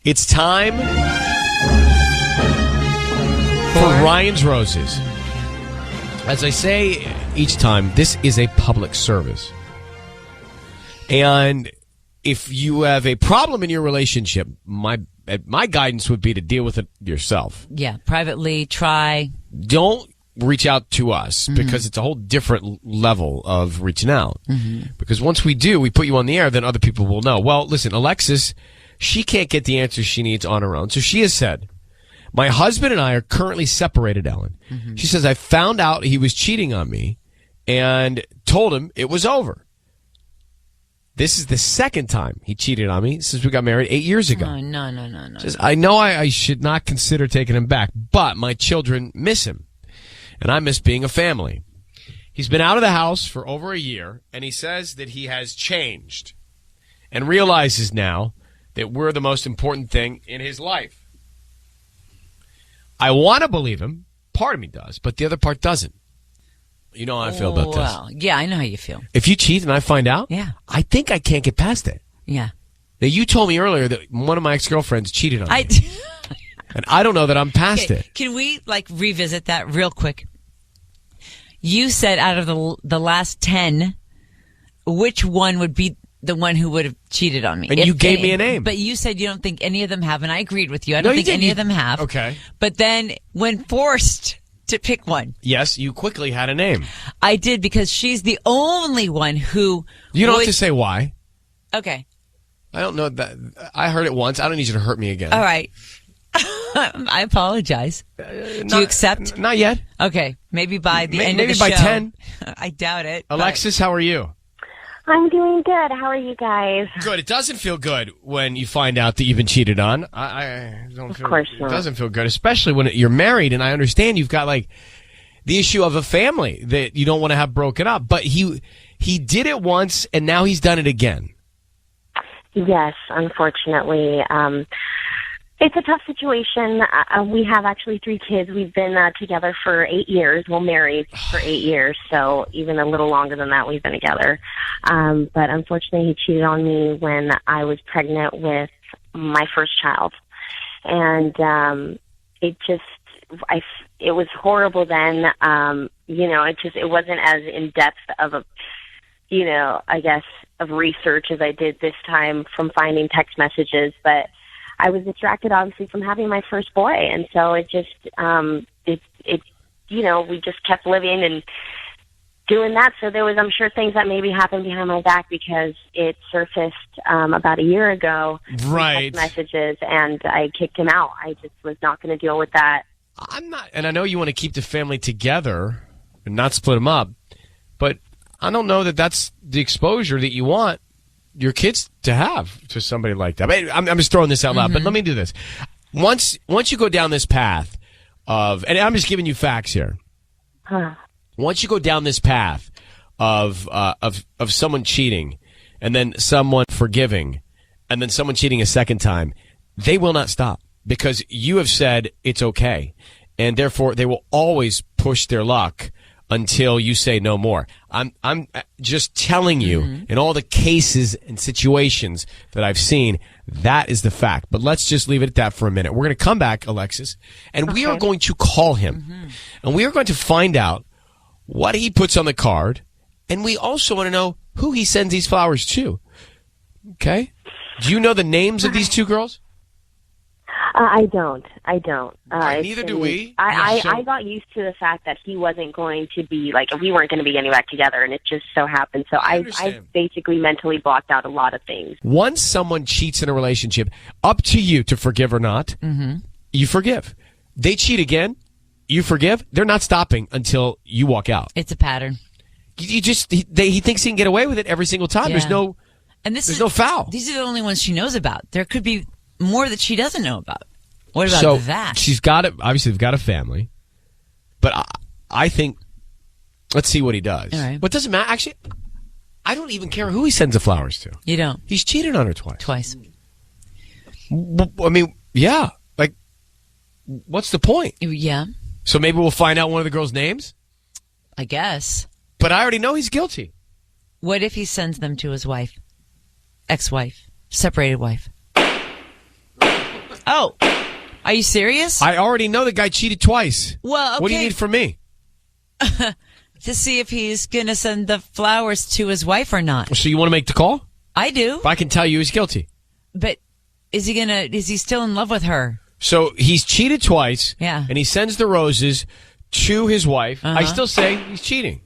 It's time for Ryan's Roses. As I say each time, this is a public service. And if you have a problem in your relationship, my guidance would be to deal with it yourself. Yeah, privately, try. Don't reach out to us because it's a whole different level of reaching out. Because once we do, we put you on the air, then other people will know. Well, listen, Alexis, she can't get the answers she needs on her own. So she has said, my husband and I are currently separated, Ellen. She says, I found out he was cheating on me and told him it was over. This is the second time he cheated on me since we got married 8 years ago. Oh, no. Says, I know I should not consider taking him back, but my children miss him, and I miss being a family. He's been out of the house for over a year, and he says that he has changed and realizes now that we're the most important thing in his life. I want to believe him. Part of me does, but the other part doesn't. You know how I feel about this. Well, yeah, I know how you feel. If you cheat and I find out, Yeah. I think I can't get past it. Yeah. Now, you told me earlier that one of my ex-girlfriends cheated on me. And I don't know that I'm past it. Can we, revisit that real quick? You said out of the last 10, which one would be the one who would have cheated on me? And you gave me a name. But you said you don't think any of them have, and I agreed with you. I don't think any of them have. Okay. But then when forced to pick one. Yes, you quickly had a name. I did, because she's the only one who... You don't have to say why. Okay. I don't know that. I heard it once. I don't need you to hurt me again. All right. I apologize. Do you accept? Not yet. Okay. Maybe by the end of the show. Maybe by 10. I doubt it. Alexis, how are you? I'm doing good. How are you guys? Good. It doesn't feel good when you find out that you've been cheated on. I don't feel. Of course not. It doesn't feel good, especially when you're married. And I understand you've got the issue of a family that you don't want to have broken up. But he did it once, and now he's done it again. Yes, unfortunately. It's a tough situation. We have actually 3 kids. We've been together for 8 years. Well, married for 8 years, so even a little longer than that we've been together. But unfortunately, he cheated on me when I was pregnant with my first child. And it was horrible then. It wasn't as in-depth of of research as I did this time from finding text messages, but I was distracted, obviously, from having my first boy, and so we just kept living and doing that. So there was, I'm sure, things that maybe happened behind my back because it surfaced about a year ago. Right. Text messages, and I kicked him out. I just was not going to deal with that. I'm not, and I know you want to keep the family together and not split them up, but I don't know that that's the exposure that you want your kids to have to somebody like that. I'm just throwing this out loud, but let me do this. Once you go down this path of, and I'm just giving you facts here. Once you go down this path of someone cheating, and then someone forgiving, and then someone cheating a second time, they will not stop because you have said it's okay, and therefore they will always push their luck until you say no more. I'm just telling you, in all the cases and situations that I've seen, that is the fact. But let's just leave it at that for a minute. We're going to come back, Alexis, and we are going to call him. And we are going to find out what he puts on the card, and we also want to know who he sends these flowers to. Okay? Do you know the names of these 2 girls? I don't. Neither do we. I got used to the fact that he wasn't going to be, we weren't going to be getting back together, and it just so happened. So I basically mentally blocked out a lot of things. Once someone cheats in a relationship, up to you to forgive or not, you forgive. They cheat again, you forgive. They're not stopping until you walk out. It's a pattern. He thinks he can get away with it every single time. Yeah. There's no foul. These are the only ones she knows about. There could be more that she doesn't know about. What about that? She's got it. Obviously, they've got a family. But I think, let's see what he does. All right. What doesn't matter. Actually, I don't even care who he sends the flowers to. You don't. He's cheated on her twice. I mean, yeah. What's the point? Yeah. So maybe we'll find out one of the girls' names? I guess. But I already know he's guilty. What if he sends them to his wife? Ex-wife. Separated wife. Oh, are you serious? I already know the guy cheated twice. Well, okay. What do you need from me? To see if he's going to send the flowers to his wife or not. So you want to make the call? I do. I can tell you he's guilty. But is he still in love with her? So he's cheated twice. Yeah. And he sends the roses to his wife. Uh-huh. I still say he's cheating.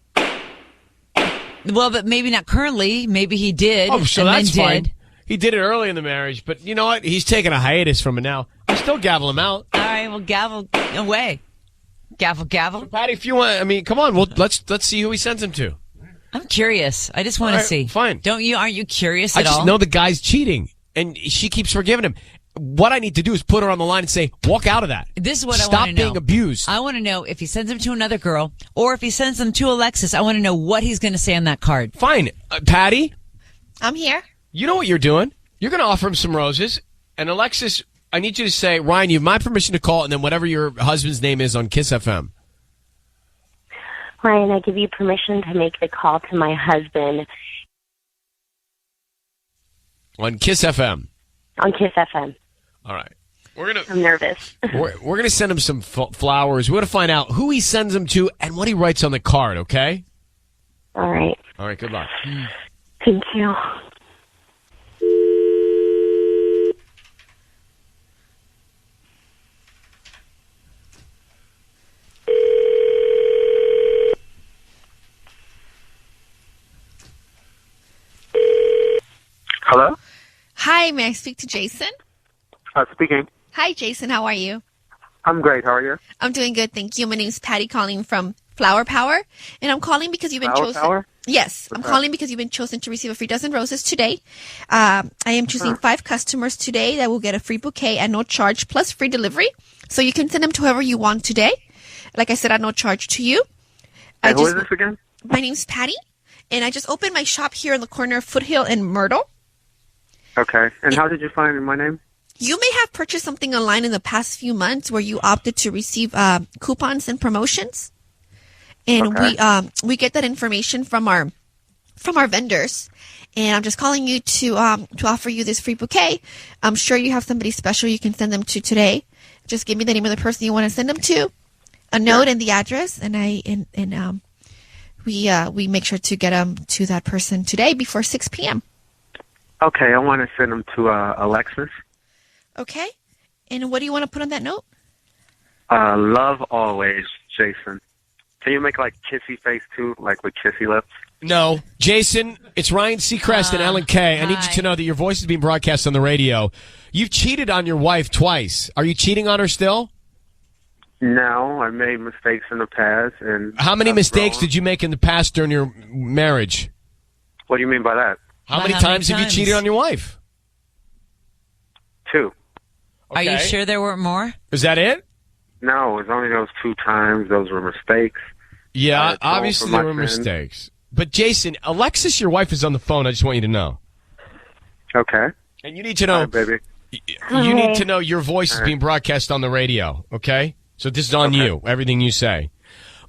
Well, but maybe not currently. Maybe he did. Oh, so and that's then fine. did. He did it early in the marriage, but you know what? He's taking a hiatus from it now. I still gavel him out. All right, well, gavel away. Gavel, gavel. Patty, if you want, I mean, come on. Well, let's see who he sends him to. I'm curious. I just want All to right, see. fine. Aren't you curious I at all? just know the guy's cheating, and she keeps forgiving him. What I need to do is put her on the line and say, walk out of that. This is what I Stop want to know. being abused. I want to know if he sends them to another girl or if he sends them to Alexis. I want to know what he's going to say on that card. Fine. Patty, I'm here. you know what you're doing. You're going to offer him some roses. And Alexis, I need you to say, Ryan, you have my permission to call, and then whatever your husband's name is on Kiss FM. Ryan, I give you permission to make the call to my husband On Kiss FM. on Kiss FM. All right. We're going to... I'm nervous. We're going to send him some flowers. We're going to find out who he sends them to and what he writes on the card, okay? All right. All right, good luck. Thank you. Hello? Hi, may I speak to Jason? Speaking. Hi, Jason. How are you? I'm great. How are you? I'm doing good, thank you. My name's Patty, calling from Flower Power, and I'm calling because you've been Flower chosen. Power? Yes, I'm that? calling because you've been chosen to receive a free dozen roses today. I am choosing 5 customers today that will get a free bouquet at no charge plus free delivery. So you can send them to whoever you want today. Like I said, at no charge to you. Hey, who is this again? My name's Patty, and I just opened my shop here in the corner of Foothill and Myrtle. Okay. And how did you find my name? You may have purchased something online in the past few months where you opted to receive coupons and promotions, and Okay. we get that information from our vendors. And I'm just calling you to offer you this free bouquet. I'm sure you have somebody special you can send them to today. Just give me the name of the person you want to send them to, a note and the address, and we make sure to get them to that person today before 6 p.m. Okay, I want to send them to Alexis. Okay. And what do you want to put on that note? Love always, Jason. Can you make like kissy face too, like with kissy lips? No. Jason, it's Ryan Seacrest and Ellen Kay. I need you hi. to know that your voice is being broadcast on the radio. You've cheated on your wife twice. Are you cheating on her still? No, I made mistakes in the past. And How many mistakes did you make in the past during your marriage? What do you mean by that? How many times have you cheated on your wife? 2. Are you Okay. sure there weren't more? Is that it? No, it was only those 2 times. Those were mistakes. Yeah, I told obviously for my there were friends. mistakes. But Jason, Alexis, your wife, is on the phone. I just want you to know. Okay. And you need to All know, right, baby. you need to know your voice is being broadcast on the radio, okay? So this is on you, everything you say.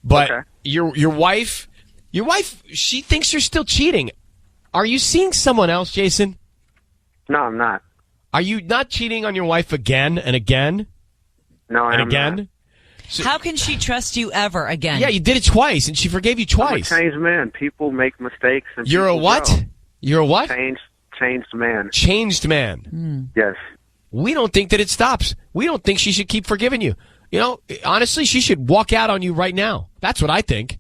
But Okay. your wife, she thinks you're still cheating. Are you seeing someone else, Jason? No, I'm not. Are you not cheating on your wife again and again No, I and am again? not. How can she trust you ever again? Yeah, you did it twice, and she forgave you I'm a twice. changed man. People make mistakes. And You're a people what? grow. You're a what? Changed man. Changed man. Yes. We don't think that it stops. We don't think she should keep forgiving you. You know, honestly, she should walk out on you right now. That's what I think.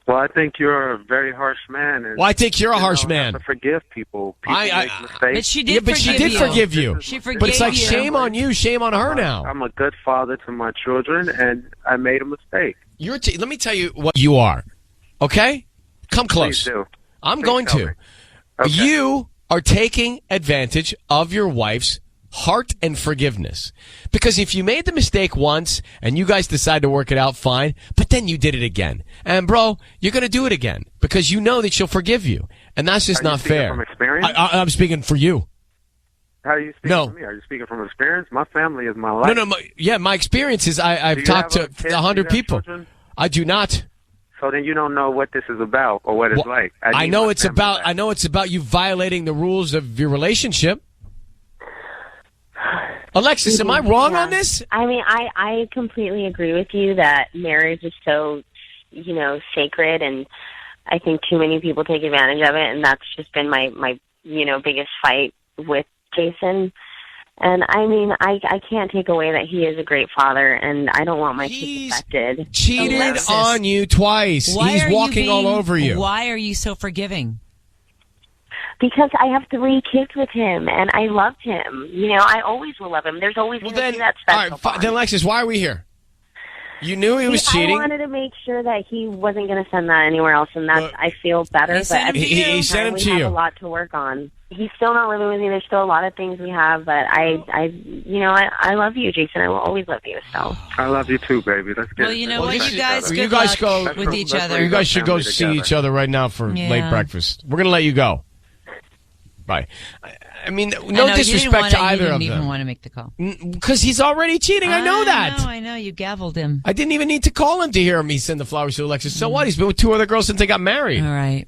Well, I think you're a very harsh man. And Well, I think you're a harsh you man. have to forgive people. People I- make mistakes. But she did Yeah, but she did forgive you. She forgave But it's like you. shame on you, shame on her now. I'm a good father to my children, and I made a mistake. Let me tell you what you are. Okay? Come close. Please do. I'm Please going tell to. me. Okay. You are taking advantage of your wife's heart and forgiveness. Because if you made the mistake once and you guys decide to work it out, fine, but then you did it again. And bro, you're going to do it again because you know that she'll forgive you. And that's just Are you not speaking fair. from experience? I'm speaking for you. How are you speaking No. to me? Are you speaking from experience? My family is my life. No, my experience is I've Do you talked have to a kid? 100 Do you have people. children? I do not. So then you don't know what this is about or what it's Well, like. I need know my it's family about. back. I know it's about you violating the rules of your relationship. Alexis, am I wrong on this? I mean, I completely agree with you that marriage is so, sacred, and I think too many people take advantage of it, and that's just been my biggest fight with Jason. And I mean, I can't take away that he is a great father, and I don't want my kids affected. Cheated Alexis, on you twice. He's walking all over you. Why are you so forgiving? Because I have 3 kids with him, and I loved him. I always will love him. There's always going to be that special all right, then Alexis, why are we here? You knew he was cheating. I wanted to make sure that he wasn't going to send that anywhere else, and that's I feel better. He sent him to you. He sent him to we you. have a lot to work on. He's still not living with me. There's still a lot of things we have, but I love you, Jason. I will always love you. So I love you too, baby. Let's get Well, you know let's what? get You guys, together. good You guys luck go with each other. You guys should go Family see together. each other right now for Yeah. late breakfast. We're going to let you go. Bye. I mean, I no know, disrespect to either you of didn't even them. want to make the call. Because he's already cheating. I know that. I know. You gavelled him. I didn't even need to call him to hear him. He sent the flowers to Alexis. So what? He's been with 2 other girls since they got married. All right.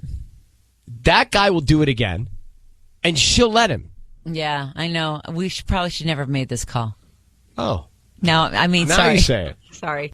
That guy will do it again, and she'll let him. Yeah, I know. We probably should never have made this call. Oh. Now, I mean, Now sorry. you say it. Sorry.